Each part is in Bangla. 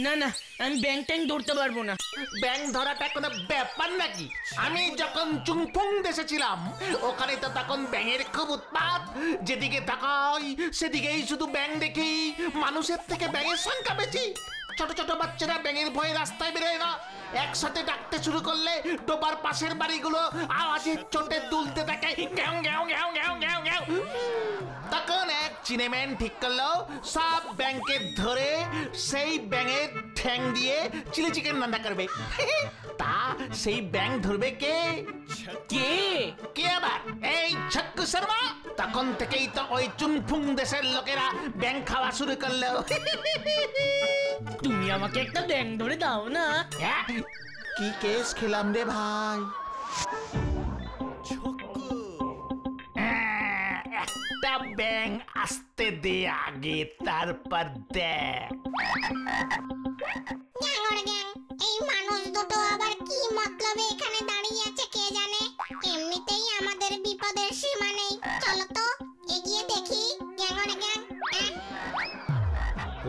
না না, আমি ব্যাং ট্যাং ধরতে পারবো না। ব্যাং ধরাটা কোনো ব্যাপার নাকি? আমি যখন চুংফুং দেশে ছিলাম ওখানে তো তখন ব্যাঙের খুব উৎপাত। যেদিকে তাকাই সেদিকেই শুধু ব্যাং দেখি। মানুষের থেকে ব্যাঙের সংখ্যা বেশি। ছোট ছোট বাচ্চারা ব্যাঙের ভয়ে রাস্তায় বেরোয় না। একসাথে ডাকতে শুরু করলে ডোবার পাশের বাড়িগুলো আওয়াজের চোটে দুলতে থাকে। গ্যাও গ্যাও গ্যাও গ্যাও গ্যাও গ্যাও। তখন এক চিনেম্যান ঠিক করলো সব ব্যাংকে ধরে সেই ব্যাঙের ঠ্যাং দিয়ে চিলি চিকেন রান্না করবে। তা সেই ব্যাং ধরবে কে? কে? কে আবার? এই ছক্কু শর্মা। তখন থেকেই তো ওই চুংফুং দেশের লোকেরা ব্যাং খাওয়া শুরু করলো। তুমি আমাকে একটা ব্যাং ধরে দাও না। কি কেস খেলাম রে ভাই। একটা ব্যাং আসতে দে আগে, তারপর দেখ। এই মানুষ দুটো আবার কি মতলবে এখানে দাঁড়িয়ে আছে কে জানে। এমনিতেই আমাদের বিপদের সীমা নেই। চলো তো এগিয়ে দেখি।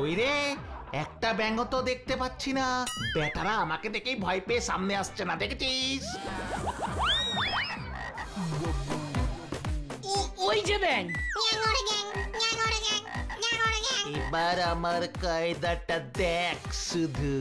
ওই রে, একটা ব্যাঙও তো দেখতে পাচ্ছি না। বেটারা আমাকে দেখেই ভয় পেয়ে সামনে আসছে না, দেখেছিস? ওই যে ব্যাং। এবার আমার কায়দাটা দেখ শুধু।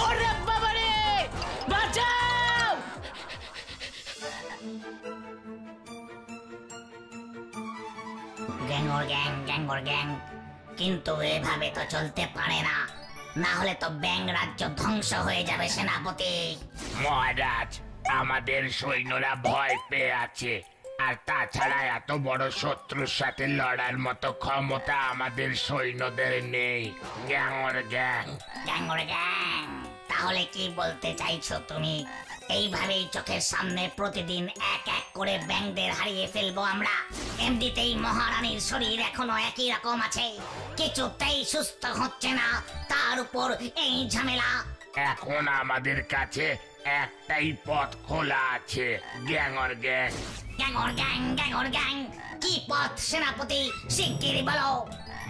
ওরে বাবারে, বাঁচাও! গ্যাংর গ্যাং, কিন্তু এভাবে তো চলতে পারে না। না হলে তো ব্যাং রাজ্য ধ্বংস হয়ে যাবে সেনাপতি। মহারাজ, আমাদের সৈন্যরা ভয় পেয়ে আছে। আর তাছাড়া এত বড় শত্রুর সাথে লড়ার মতো ক্ষমতা আমাদের সৈন্যদের নেই। গ্যাংর গ্যাং। তাহলে কি বলতে চাইছো তুমি? এইভাবেই চোখের সামনে প্রতিদিন এক এক করে ব্যাংদের হারিয়ে ফেলবো আমরা? এমনিতেই মহারানীর শরীর এখনো একই রকম আছে, কিছুতেই সুস্থ হচ্ছে না, তার উপর এই ঝামেলা। এখন আমাদের কাছে একটাই পথ খোলা আছে, গ্যাংর গ্যাং। গ্যাংর গ্যাং, কি পথ সেনাপতি? শিগগিরই বলো।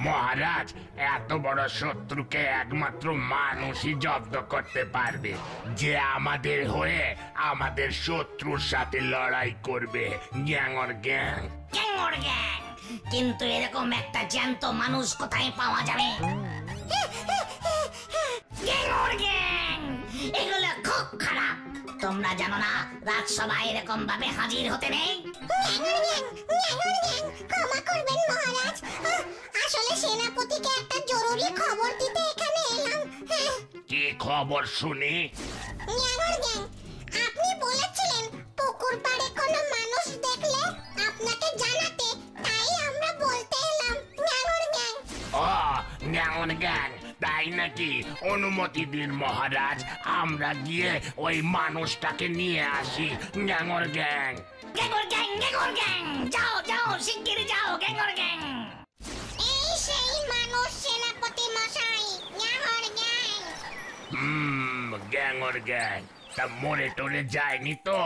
মহারাজ, এত বড় শত্রুকে একমাত্র মানুষই জব্দ করতে পারবে, যে আমাদের হয়ে আমাদের শত্রুর সাথে লড়াই করবে। গ্যাংর গ্যাং। কিন্তু এরকম একটা জ্যান্ত মানুষ কোথায় পাওয়া যাবে? গ্যাংর গ্যাং, এগুলো খুব খারাপ। তোমরা জানো না রাজসভায় এরকম ভাবে হাজির হতে নেই? ক্ষমা করবেন মহারাজ, আসলে সেনাপতিকে একটা জরুরি খবর দিতে এখানে এলাম। কি খবর শুনি? আপনি বলেছিলেন পুকুর পাড়ে কোনো মানুষ দেখলে আপনাকে জানাতে, তাই আমরা বলতে এলাম। ও গ্যাংর গ্যাং, তাই নাকি? অনুমতি দিন মহারাজ, আমরা গিয়ে ওই মানুষটাকে নিয়ে আসি। গ্যাংর গ্যাং। যাও যাও, শিগগির যাও গ্যাংর গ্যাং। এই সেই মানুষ সেনাপতি মশাই, গ্যাংর গ্যাং। তা মরে টরে যায়নি তো?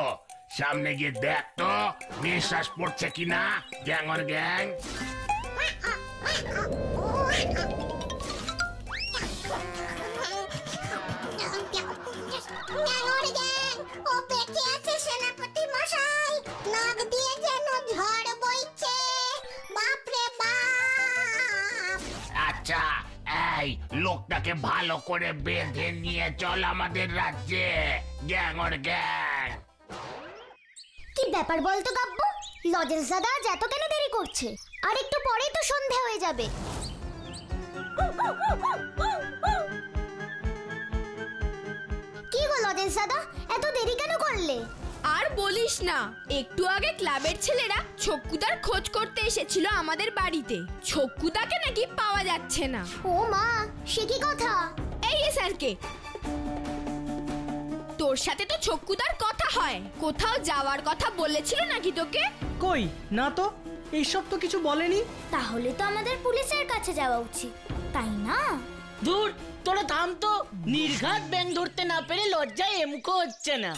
সামনে গিয়ে দেখ তো নিঃশ্বাস পড়ছে কিনা। গ্যাংর গ্যাং। ও বেঁচে আছে সেনাপতি মশাই, নাক দিয়ে যেন ঝড় বইছে। বাপরে বাপ! আচ্ছা, এই লোকটাকে ভালো করে বেঁধে নিয়ে চল আমাদের রাজ্যে। গ্যাংর গ্যাং। কি ব্যাপার বলতো গাব্বু? লজেন্সদাদা আজ এত কেন দেরি করছে? আর একটু পরেই তো সন্ধে হয়ে যাবে। কি গো লজেন্সদাদা, এত দেরি কেন করলে? আর বলিস না, একটু আগে ক্লাবের ছেলেরা ছক্কুদার খোঁজ করতে এসেছিল আমাদের বাড়িতে। ছক্কুদাকে নাকি পাওয়া যাচ্ছে না। ও মা, সে কি কথা? এই স্যারকে, তোর সাথে তো ছক্কুদার কথা হয়, কোথাও যাওয়ার কথা বলেছিল নাকি তোকে? কই না তো, এইসব তো কিছু বলেনি। তাহলে তো আমাদের পুলিশের কাছে যাওয়া উচিত, তাই না? দূর, তোরা থাম তো। নির্ঘাত ব্যাং ধরতে না পেরে লজ্জায় এমকো হচ্ছে না।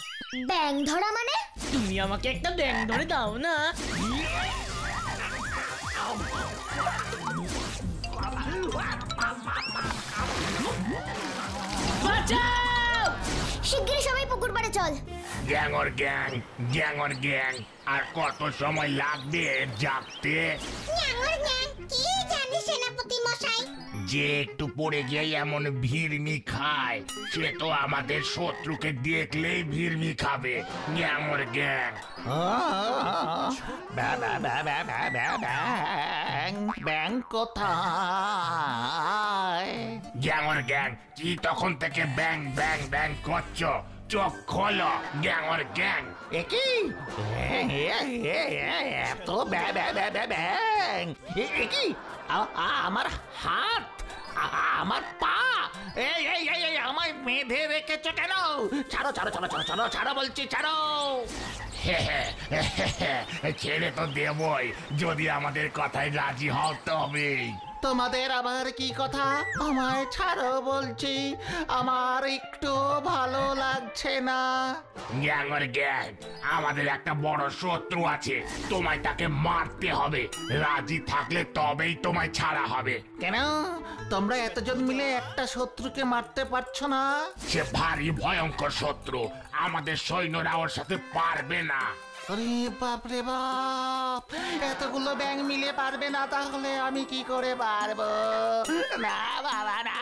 ব্যাং ধরা মানে? তুমি আমাকে একটা ব্যাং ধরে দাও না। বাঁচাও! শিগগিরই সবাই পুকুর পাড়ে চল। গ্যাংর গ্যাং, গ্যাংর গ্যাং। আর কত সময় লাগবে জাগতে? ন্যাঙর ন্যাং, কি জানি সেনাপতি মশাই? যে একটু পড়ে গিয়ে এমন ভিড়মি খায়, সে তো আমাদের শত্রুকে দেখলেই ভিড়মি খাবে। গ্যাংর গ্যাং। ব্যাং কোথায়? গ্যাংর গ্যাং, কি তখন থেকে ব্যাং ব্যাং ব্যাং করছো? চোখ খোলো গ্যাংর গ্যাং। একই এত ব্যাং, একই আমার হাত, আমার পা, এই এই এই এই আমায় বেঁধে রেখেছো কেন? ছাড়ো ছাড়ো ছাড়ো ছাড়ো ছাড়ো ছাড়ো বলছি, ছাড়ো। ছেড়ে তো দেবই, যদি আমাদের কথায় রাজি হও তবেই। তোমাদের আবার কি কথা? আমায় ছাড়ো বলছি, আমার একটু ভালো লাগছে না। গ্যাংর গ্যাং, আমাদের একটা বড় শত্রু আছে, তোমায় তাকে মারতে হবে। রাজি থাকলে তবেই তোমায় ছাড়া হবে। কেন তোমরা এতজন মিলে একটা শত্রুকে মারতে পারছো না? সে ভারী ভয়ঙ্কর শত্রু, আমাদের সৈন্যরা ওর সাথে পারবে না। আরে বাপ রে বাপ, এতগুলো ব্যাং মিলে পারবে না, তাহলে আমি কি করে পারবো? না বাবা না,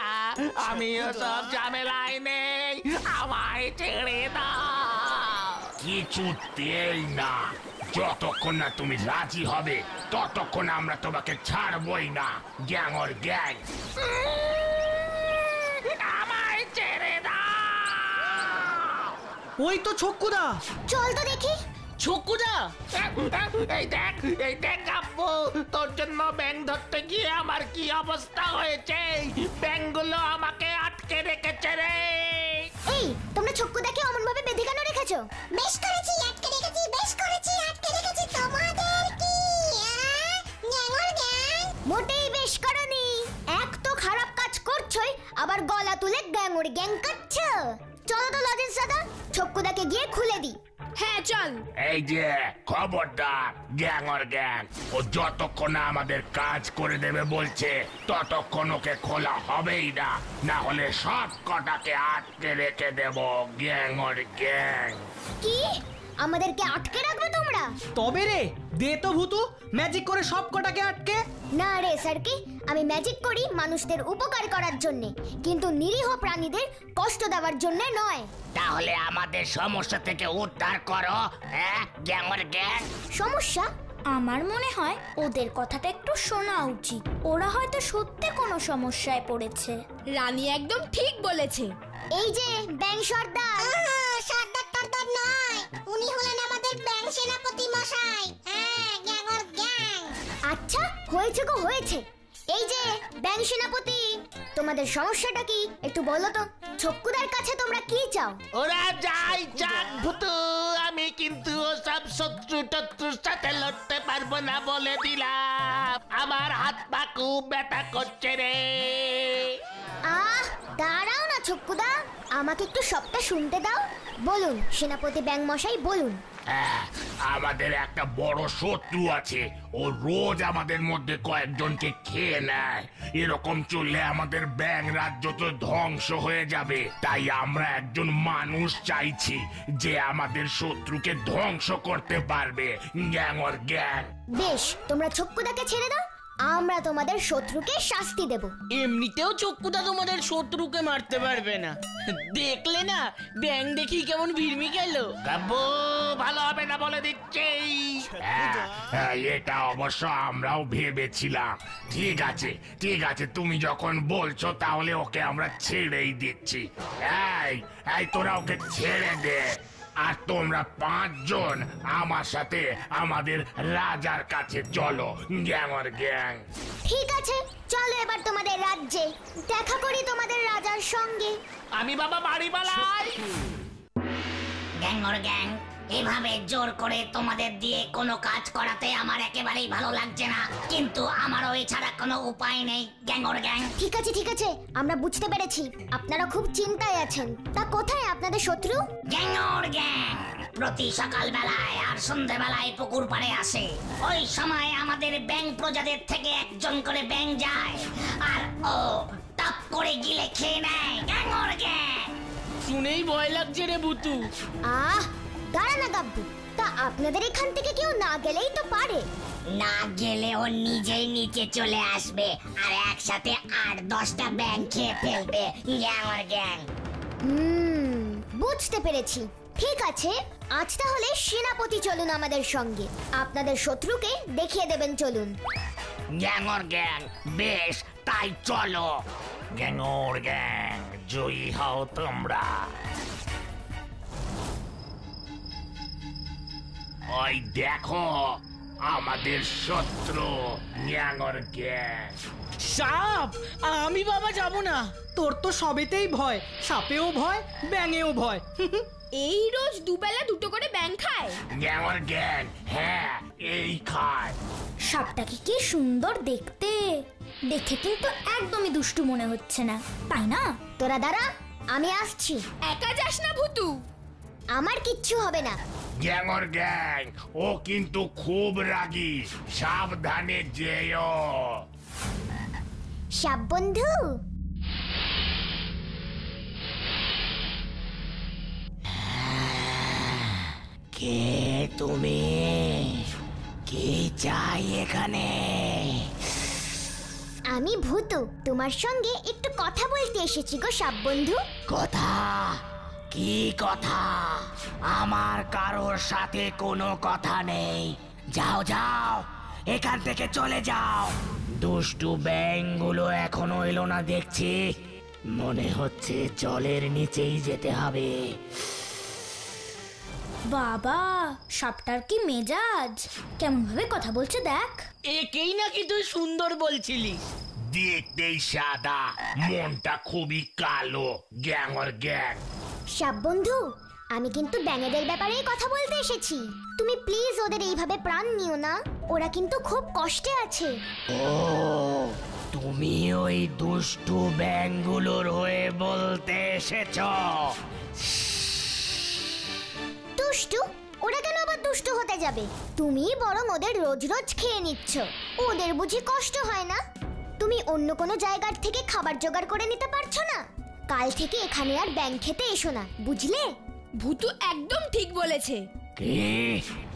আমিও সব ঝামেলায় নেই, আমায় ছেড়ে দাও। কিছুতেই না, যতক্ষণ না তুমি রাজি হবে ততক্ষণ আমরা তোমাকে ছাড়বই না। গ্যাংর গ্যাং। আমায় ছেড়ে দাও। ওই তো ছক্কুদা। চল তো দেখি। ছক্কুদা, এই দেখ আব্বু, তোর জন্য ব্যাং ধরতে গিয়ে আমার কি অবস্থা হয়েছে। ব্যাংগুলো আমাকে আটকে রেখেছে রে। এই, তোমরা ছক্কুদাকে অমন ভাবে বেঁধে কেন রেখেছো? বেশ করেছি, আটকে রেখেছি, বেশ করেছি, আটকে রেখেছি। তোমাদের কি ন্যাঙর ন্যাং? মোটেই বেশ করনি। এক তো খারাপ কাজ করছোই, আবার গলা তুলে গ্যাংর গ্যাং করছো। চলো তো লজেন্স দাদা, ছক্কুদাকে গিয়ে খুলে দি। হ্যাঁ চল। এই যে খবরদার গ্যাংর গ্যাং, ও যতক্ষণ না আমাদের কাজ করে দেবে বলছে ততক্ষণ ওকে খোলা হবেই না, না হলে সব কটাকে আটকে রেখে দেব। গ্যাংর গ্যাং। কি, আমাদেরকে আটকে রাখবে তোমরা? তবে রে, দে তো ভূতু, ম্যাজিক করে সব কটাকে আটকে। না রে স্যারকে, আমি ম্যাজিক করি মানুষদের উপকার করার জন্য, কিন্তু নিরীহ প্রাণীদের কষ্ট দেওয়ার জন্য নয়। তাহলে আমাদের সমস্যা থেকে উদ্ধার করো, হ্যাঁ গ্যাংর গ্যাং। সমস্যা? আমার মনে হয় ওদের কথাটা একটু শোনা উচিত। ওরা হয়তো সত্যি কোনো সমস্যায় পড়েছে। রানী একদম ঠিক বলেছে। এই যে ব্যাং সর্দার। সর্দার টর্দার নয়, উনি হলেন আমাদের ব্যাং সেনাপতি মশাই। হ্যাঁ, গ্যাঙর গ্যাং। আচ্ছা হয়েছে গো হয়েছে। এই যে ব্যাং সেনাপতি, তোমাদের সমস্যাটা কি একটু বলো তো। ছক্কুদার কাছে তোমরা কি চাও? ওরা যাই যাক ভূতু, আমি কিন্তু সব শত্রু টত্রুর সাথে লড়তে পারবো না বলে দিলাম। আমার হাত পা খুব ব্যথা করছে রে। আহ, দাঁড়াও না ছক্কুদা, আমাকে একটু সবটা শুনতে দাও। বলুন সেনাপতি ব্যাং মশাই, বলুন। হ্যাঁ, আমাদের একটা বড় শত্রু আছে, ও রোজ আমাদের মধ্যে কয়েকজনকে খেয়ে নেয়। এরকম চললে আমাদের ব্যাং রাজ্য তো ধ্বংস হয়ে যাবে। তাই আমরা একজন মানুষ চাইছি যে আমাদের শত্রুকে ধ্বংস করতে পারবে। গ্যাংর গ্যাং। বেশ, তোমরা ছক্কুদাকে ছেড়ে দাও, আমরা তোমাদের শত্রুকে শাস্তি দেব। এমনিতেও ছক্কুদা তোমাদের শত্রুকে মারতে পারবে না। দেখলে না, ব্যাং দেখি কেমন ভিড়মি গেল। গাব্বু, ভালো হবে না বলে দিচ্ছি। হ্যাঁ, এটা অবশ্য আমরাও ভেবেছিলাম। ঠিক আছে ঠিক আছে, তুমি যখন বলছো তাহলে ওকে আমরা ছেড়েই দিচ্ছি। এই এই তোরা ওকে ছেড়ে দে। আর তোমরা 5 জন আমার সাথে আমাদের রাজার কাছে চলো গ্যাংর গ্যাং। ঠিক আছে, চলো এবার তোমাদের রাজ্যে দেখা করি তোমাদের রাজার সঙ্গে। আমি বাবা বাড়ি বালাই। গ্যাংর গ্যাং, এভাবে জোর করে তোমাদের দিয়ে কোনো কাজ করাতে আমার একেবারেই ভালো লাগছে না, কিন্তু আমারও এছাড়া কোনো উপায় নেই। গ্যাংর গ্যাং, ঠিক আছে ঠিক আছে, আমরা বুঝতে পেরেছি আপনারা খুব চিন্তায় আছেন। তা কোথায় আপনাদের শত্রু? গ্যাংর গ্যাং প্রতি সকাল বেলায় আর সন্ধে বেলায় পুকুর পাড়ে আসে। ওই সময় আমাদের ব্যাং প্রজাদের থেকে একজন করে ব্যাং যায়, আর ও টপ করে গিলে খেয়ে নেয়। গ্যাংর গ্যাং, শুনেই ভয় লাগছে রে ভুতু। আহ, দাঁড়া না গাব্বু, তা আপনাদের এখান থেকে কেউ না গেলেই তো পারে। না গেলে ও নিজেই নিচে চলে আসবে আর একসাথে 8-10টা ব্যাং খেয়ে ফেলবে। গ্যাংর গ্যাং, বুঝতে পেরেছি। ঠিক আছে, আজ তাহলে সেনাপতি চলুন আমাদের সঙ্গে, আপনাদের শত্রুকে দেখিয়ে দেবেন। চলুন। গ্যাংর গ্যাং, বেশ তাই চলো। গ্যাংর গ্যাং, জয়ী হও তোমরা। ওই দেখো আমাদের শত্রু গ্যাংর গ্যাং। সাপ, আমি বাবা যাব না। তোর তো সবেতেই ভয়, সাপেও ভয়, ব্যাঙেও ভয়। এই রোজ দুবেলা দুটো করে ব্যাং খায়। গ্যাংর গ্যাং, হ্যাঁ এই খায়। সাপটাকে কি সুন্দর দেখতে, দেখে কিন্তু একদমই দুষ্টু মনে হচ্ছে না, তাই না? তোরা দাঁড়া, আমি আসছি। একা যাস না ভুতু। আমার কিচ্ছু হবে না। গ্যাংর গ্যাং, ও কিন্তু খুব রাগী, সাবধানে যেও। সাপ বন্ধু, কে তুমি? কি চাই এখানে? আমি ভূতু, তোমার সঙ্গে একটু কথা বলতে এসেছি গো সাপ বন্ধু। কথা? কি কথা? আমার কারোর সাথে কোনো কথা নেই। যাও যাও, এখান থেকে চলে যাও। দুষ্টু ব্যাঙগুলো এখনো এলো না দেখছি, মনে হচ্ছে জলের নিচেই যেতে হবে। বাবা, সাপটার কি মেজাজ, কেমন ভাবে কথা বলছে দেখ। একেই নাকি তুই সুন্দর বলছিলিস। দেখতেই সাদা, মনটা খুবই কালো। গ্যাংর গ্যাং, সাপ বন্ধু, আমি কিন্তু ব্যাঙেদের ব্যাপারেই কথা বলতে এসেছি। তুমি প্লিজ ওদের এইভাবে প্রাণ নিও না, ওরা কিন্তু খুব কষ্টে আছে। ও, তুমি ওই দুষ্টু ব্যাঙগুলোর হয়ে বলতে এসেছো? দুষ্টু? ওরা কেন আবার দুষ্টু হতে যাবে? তুমি বরং ওদের রোজ রোজ খেয়ে নিচ্ছ, ওদের বুঝি কষ্ট হয় না? তুমি অন্য কোনো জায়গার থেকে খাবার জোগাড় করে নিতে পারছো না? কাল থেকে এখানে আর ব্যাঙ খেতে এসো না, বুঝলে? ভুতু একদম ঠিক বলেছে। কি,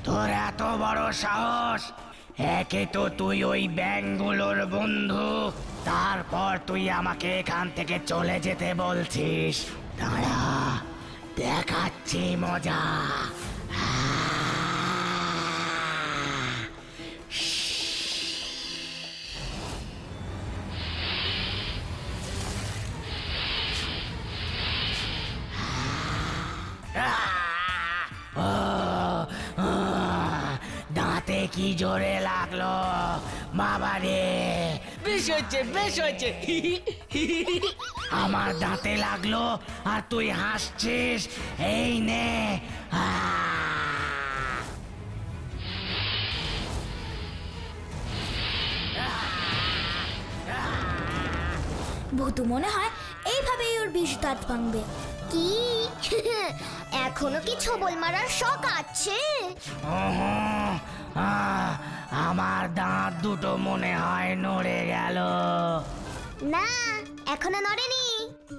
তোর এত বড় সাহস? একে তো তুই ওই ব্যাঙগুলোর বন্ধু, তারপর তুই আমাকে এখান থেকে চলে যেতে বলছিস। দাঁড়া, দেখাচ্ছি মজা। দাঁতে কি জোরে লাগলো বাবা রে! বেশ হয়েছে, বেশ হয়েছে। আমার দাঁতে লাগলো আর তুই হাসছিস? এই নে। ভূতু মনে হয় এইভাবেই ওর বিষ দাঁত ভাঙবে। কি এখনো কি ছবল মারার শখ আছে? আমার দাঁত দুটো মনে হয় নড়ে গেল। না, এখনো নড়েনি,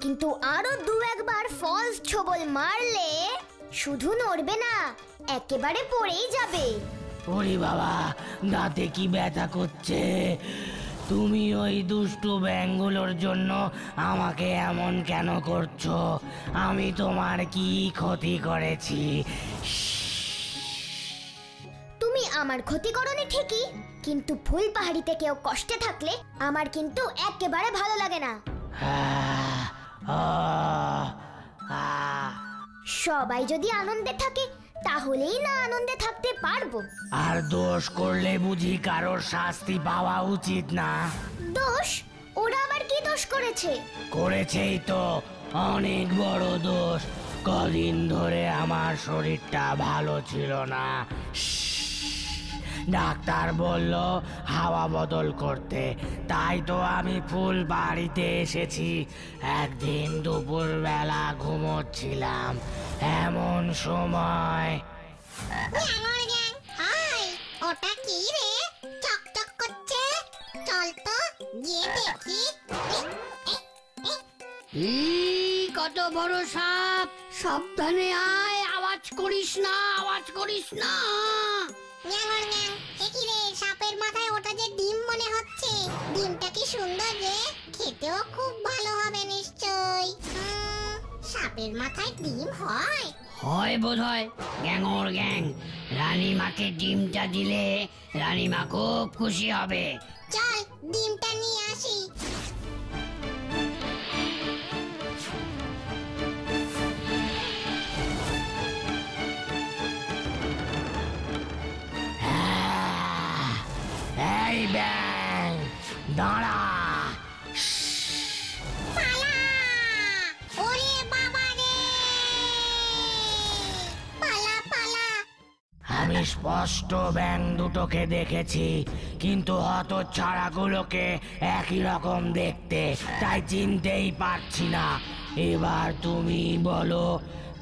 কিন্তু আরো 2-1 ফলস ছবল মারলে শুধু নড়বে না, একেবারে পড়েই যাবে। ওরে বাবা, দাঁতে কি ব্যথা করছে! তুমি ওই দুষ্টু ব্যাঙগুলোর জন্য আমাকে এমন কেন করছো? আমি তোমার কি ক্ষতি করেছি? তুমি আমার ক্ষতি করনি ঠিকই, কিন্তু ফুল পাহাড়িতে কেউ কষ্টে থাকলে আমার কিন্তু একেবারে ভালো লাগে না। সবাই যদি আনন্দে থাকে তাহলেই না আনন্দে থাকতে পারবো। আর দোষ করলে বুঝি কারোর শাস্তি পাওয়া উচিত না? দোষ? ওরা আবার কি দোষ করেছে? করেছেই তো অনেক বড় দোষ। কদিন ধরে আমার শরীরটা ভালো ছিল না। ডাক্তার বলল হাওয়া বদল করতে, তাই তো আমি ফুল বাড়িতে এসেছি। একদিন দুপুর বেলা ঘুমোচ্ছিলাম, এমন সময় ওটা কি রে, চকচক করছে? চল তো গিয়ে দেখি। কত বড় সাপ! সাবধানে আয়, আওয়াজ করিস না, আওয়াজ করিস না। কি রে, সাপের মাথায় ওটা যে ডিম মনে হচ্ছে। ডিমটা কি সুন্দর রে, খেতেও খুব ভালো হবে নিশ্চয়। সাপের মাথায় ডিম হয়? হয় বোধহয়। গ্যাংর গ্যাং, রানীমাকে ডিমটা দিলে রানীমা খুব খুশি হবে। চল ডিমটা নিয়ে আসি। এই ব্যাং, দাঁড়া। পালা! ওরে বাবা রে! পালা পালা! আমি স্পষ্ট ব্যাং দুটোকে দেখেছি, কিন্তু হতচ্ছাড়াগুলোকে একই রকম দেখতে, তাই চিনতেই পারছি না। এবার তুমি বলো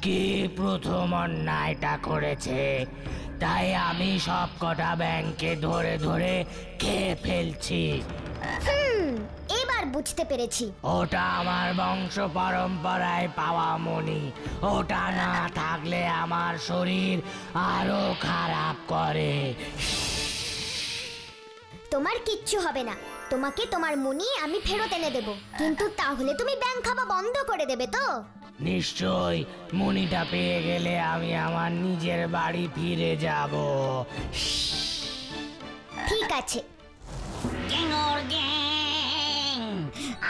কে প্রথম অন্যায়টা করেছে? তাই আমি সব কটা ব্যাংকে ধরে ধরে খেয়ে ফেলছি। এবার বুঝতে পেরেছি। ওটা আমার বংশ পরম্পরায় পাওয়া মণি। ওটা না থাকলে আমার শরীর আরো খারাপ করে। তোমার কিচ্ছু হবে না, তোমাকে তোমার মনি আমি ফেরত এনে দেব, কিন্তু তাহলে তুমি ব্যাং খাওয়া বন্ধ করে দেবে তো? নিশ্চয়, মণিটা পেয়ে গেলে আমি আমার নিজের বাড়ি ফিরে যাব। ঠিক আছে। গ্যাংর গ্যাং,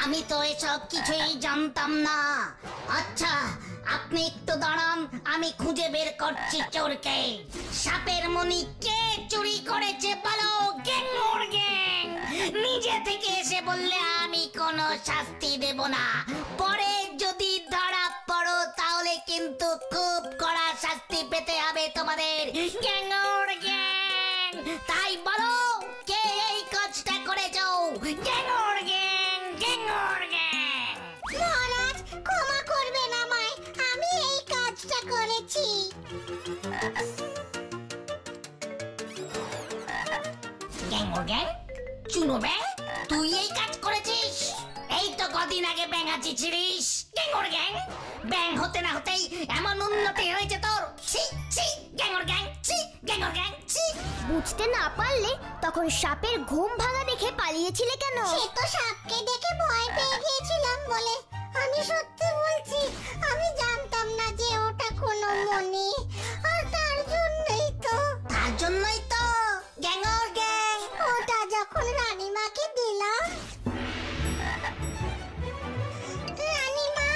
আমি তো এসব কিছুই জানতাম না। আচ্ছা আপনি একটু দাঁড়ান, আমি খুঁজে বের করছি চোরকে। সাপের মণি কে চুরি করেছে বলো গ্যাংর গ্যাং। নিজে থেকে এসে বললে আমি কোনো শাস্তি দেব না, পরে যদি ধরা পড়ো তাহলে কিন্তু খুব কড়া শাস্তি পেতে হবে তোমাদের গ্যাংর গ্যাং। তাই বলো কে এই কাজটা করেছো গ্যাংর গ্যাং, গ্যাংর গ্যাং। মহারাজ ক্ষমা করবেন আমায়, আমি এই কাজটা করেছি। গ্যাংর গ্যাং? চুনো ব্যাং, তুই এই কাজ করেছিস? এই তো কদিন আগে ব্যাং আছিস। গ্যাংর গ্যাং, ব্যাং হতে না হতেই এমন উন্নতি হয়েছে তোর। ছি ছি গ্যাংর গ্যাং, ছি গ্যাংর গ্যাং, ছি। বুঝতে না পারলে তখন সাপের ঘুম ভাঙা দেখে পালিয়েছিলে কেন? সে তো সাপকে দেখে ভয় পেয়ে গিয়েছিলাম বলে। আমি সত্যি বলছি, আমি জানতাম না যে ওটা কোনো মণি, আর তার জন্যই তো গ্যাংর গ্যাং ওটা যখন রানীমাকে দিলাম। রানীমা,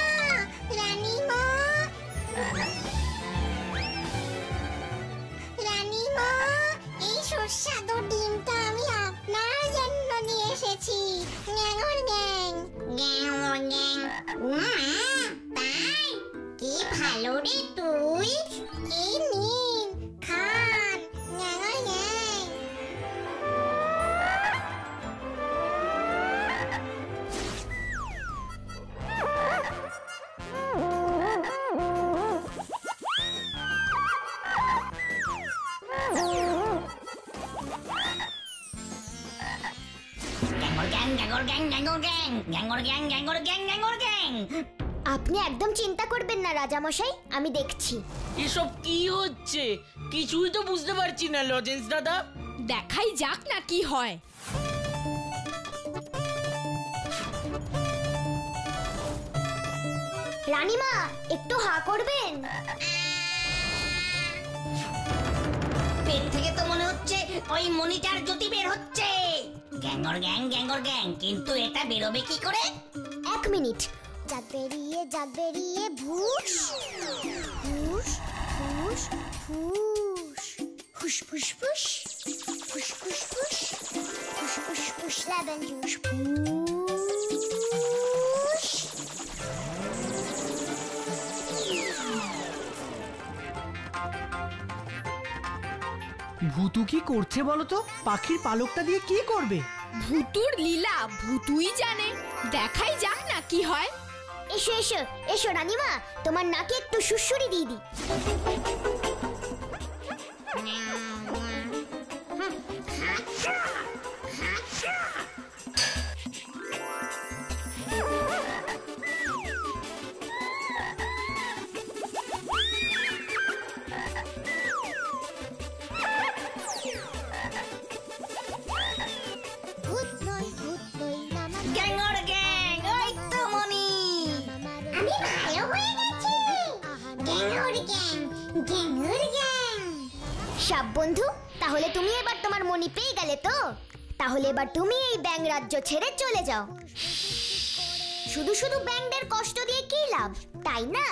রানীমা, রানীমা, এই সুস্বাদু ডিমটা আমি আপনার জন্য নিয়ে এসেছি। গ্যাংর গ্যাং, গ্যাংর গ্যাং। তাই কি ভালো রে তুই। এই নিন, খান গ্যাংর গ্যাং। গ্যাংর গ্যাং, গ্যাংর গ্যাং, গ্যাংর গ্যাং, গ্যাংর গ্যাং, গ্যাংর গ্যাং। আপনি একদম চিন্তা করবেন না রাজামশাই, আমি দেখছি। এসব কি হচ্ছে কিছুই তো বুঝতে পারছি না লজেন্স দাদা। দেখাই যাক না কি হয়। রানীমা, একটু হা করবেন। পেট থেকে তো মনে হচ্ছে ওই মনিটার জ্যোতি বের হচ্ছে। গ্যাংর গ্যাং, গ্যাংর গ্যাং, কিন্তু এটা বেরোবে কি করে? 1 মিনিট। জাগ বেরিয়ে ভুস। ফুস ফুস ফুস ফুস ফুস ফুস ফুস ফুস ফুস ফুস ফুস ফুস লেমন জুস ফুস। ভূতু কি করছে বলো তো? পাখির পালকটা দিয়ে কি করবে? ভুতুর লীলা ভুতুই জানে, দেখাই যাক না কি হয়। এসো এসো এসো রানীমা, তোমার নাকে একটু সুড়সুড়ি দিয়ে দিই। ভূত নয় ভূত নই নামা গ্যাংর গ্যাং, ওই তো মনি। আমি ভালো হয়ে গেছি গ্যাংর গ্যাং গ্যাংর গ্যাং। সাপ বন্ধু, তাহলে তুমি এবার তোমার মনি পেয়ে গেলে তো? তাহলে এবার তুমি এই ব্যাং রাজ্য ছেড়ে চলে যাও। শুধু শুধু ব্যাংদের কষ্ট দিয়ে কি লাভ, তাই না?